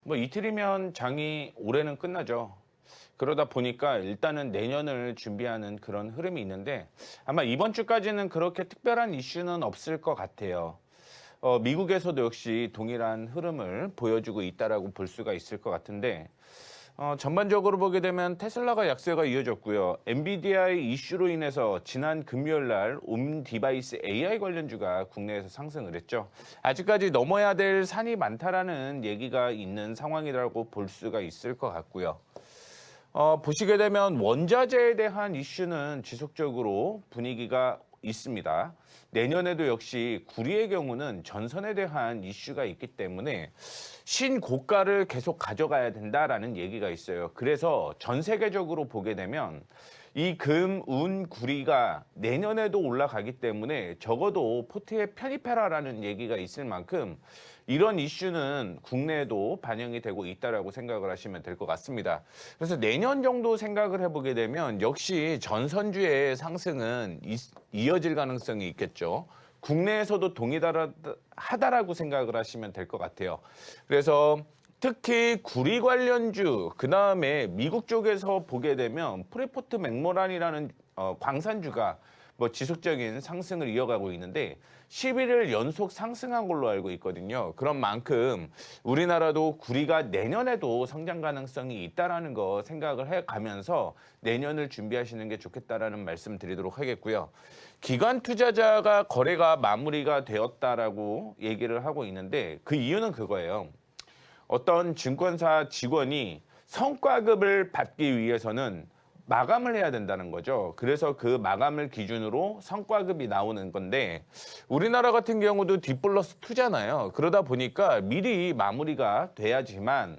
뭐 이틀이면 장이 올해는 끝나죠. 그러다 보니까 일단은 내년을 준비하는 그런 흐름이 있는데 아마 이번 주까지는 그렇게 특별한 이슈는 없을 것 같아요. 미국에서도 역시 동일한 흐름을 보여주고 있다라고 볼 수가 있을 것 같은데 전반적으로 보게 되면 테슬라가 약세가 이어졌고요. 엔비디아의 이슈로 인해서 지난 금요일 날 디바이스 AI 관련주가 국내에서 상승을 했죠. 아직까지 넘어야 될 산이 많다라는 얘기가 있는 상황이라고 볼 수가 있을 것 같고요. 보시게 되면 원자재에 대한 이슈는 지속적으로 분위기가 있습니다. 내년에도 역시 구리의 경우는 전선에 대한 이슈가 있기 때문에 신고가를 계속 가져가야 된다라는 얘기가 있어요. 그래서 전 세계적으로 보게 되면 이 금, 운, 구리가 내년에도 올라가기 때문에 적어도 포트에 편입해라라는 얘기가 있을 만큼 이런 이슈는 국내에도 반영이 되고 있다라고 생각을 하시면 될 것 같습니다. 그래서 내년 정도 생각을 해보게 되면 역시 전선주의 상승은 이어질 가능성이 있겠죠. 국내에서도 동일하다라고 생각을 하시면 될 것 같아요. 그래서 특히 구리 관련주, 그 다음에 미국 쪽에서 보게 되면 프리포트 맥모란이라는 광산주가 뭐 지속적인 상승을 이어가고 있는데 11일 연속 상승한 걸로 알고 있거든요. 그런 만큼 우리나라도 구리가 내년에도 성장 가능성이 있다라는 거 생각을 해가면서 내년을 준비하시는 게 좋겠다라는 말씀 드리도록 하겠고요. 기관 투자자가 거래가 마무리가 되었다라고 얘기를 하고 있는데 그 이유는 그거예요. 어떤 증권사 직원이 성과급을 받기 위해서는 마감을 해야 된다는 거죠. 그래서 그 마감을 기준으로 성과급이 나오는 건데 우리나라 같은 경우도 D+2잖아요. 그러다 보니까 미리 마무리가 돼야지만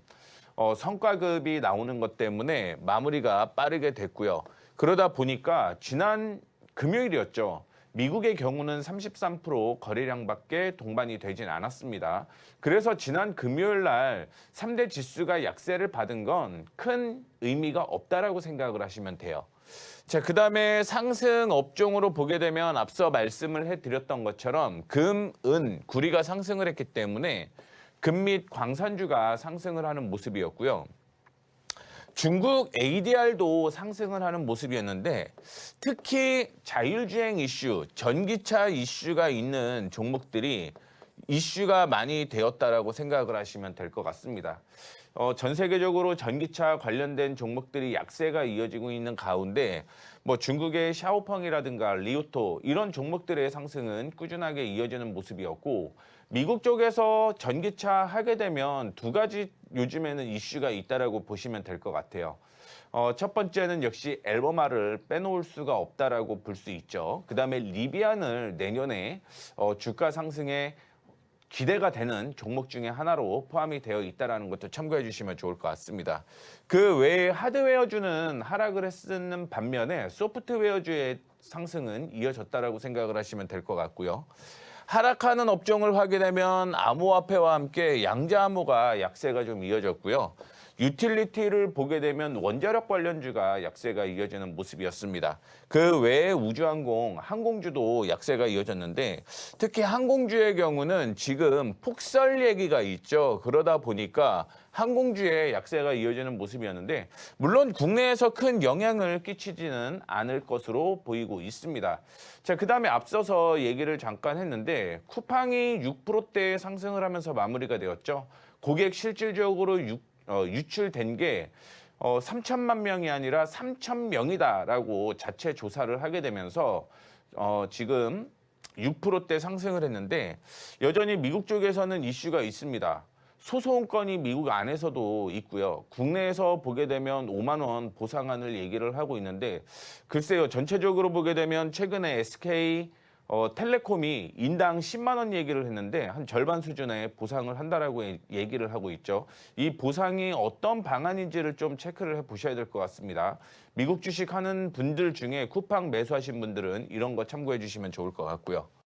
성과급이 나오는 것 때문에 마무리가 빠르게 됐고요. 그러다 보니까 지난 금요일이었죠. 미국의 경우는 33% 거래량밖에 동반이 되진 않았습니다. 그래서 지난 금요일 날 3대 지수가 약세를 받은 건 큰 의미가 없다라고 생각을 하시면 돼요. 자, 그다음에 상승 업종으로 보게 되면 앞서 말씀을 해드렸던 것처럼 금, 은, 구리가 상승을 했기 때문에 금 및 광산주가 상승을 하는 모습이었고요. 중국 ADR도 상승을 하는 모습이었는데 특히 자율주행 이슈, 전기차 이슈가 있는 종목들이 이슈가 많이 되었다라고 생각을 하시면 될 것 같습니다. 전 세계적으로 전기차 관련된 종목들이 약세가 이어지고 있는 가운데 뭐 중국의 샤오펑이라든가 리오토 이런 종목들의 상승은 꾸준하게 이어지는 모습이었고 미국 쪽에서 전기차 하게 되면 두 가지 요즘에는 이슈가 있다라고 보시면 될 것 같아요. 첫 번째는 역시 앨범화를 빼놓을 수가 없다라고 볼 수 있죠. 그 다음에 리비안을 내년에 주가 상승에 기대가 되는 종목 중에 하나로 포함이 되어 있다는 것도 참고해 주시면 좋을 것 같습니다. 그 외에 하드웨어주는 하락을 했는 반면에 소프트웨어주의 상승은 이어졌다라고 생각을 하시면 될 것 같고요. 하락하는 업종을 확인하면 암호화폐와 함께 양자암호가 약세가 좀 이어졌고요. 유틸리티를 보게 되면 원자력 관련주가 약세가 이어지는 모습이었습니다. 그 외에 우주항공, 항공주도 약세가 이어졌는데 특히 항공주의 경우는 지금 폭설 얘기가 있죠. 그러다 보니까 항공주의 약세가 이어지는 모습이었는데 물론 국내에서 큰 영향을 끼치지는 않을 것으로 보이고 있습니다. 자, 그다음에 앞서서 얘기를 잠깐 했는데 쿠팡이 6%대 상승을 하면서 마무리가 되었죠. 고객 실질적으로 유출된 게 3천만 명이 아니라 3천 명이다라고 자체 조사를 하게 되면서 지금 6%대 상승을 했는데 여전히 미국 쪽에서는 이슈가 있습니다. 소송 건이 미국 안에서도 있고요. 국내에서 보게 되면 5만 원 보상안을 얘기를 하고 있는데 글쎄요. 전체적으로 보게 되면 최근에 SK 텔레콤이 인당 10만 원 얘기를 했는데 한 절반 수준의 보상을 한다라고 얘기를 하고 있죠. 이 보상이 어떤 방안인지를 좀 체크를 해 보셔야 될 것 같습니다. 미국 주식 하는 분들 중에 쿠팡 매수하신 분들은 이런 거 참고해 주시면 좋을 것 같고요.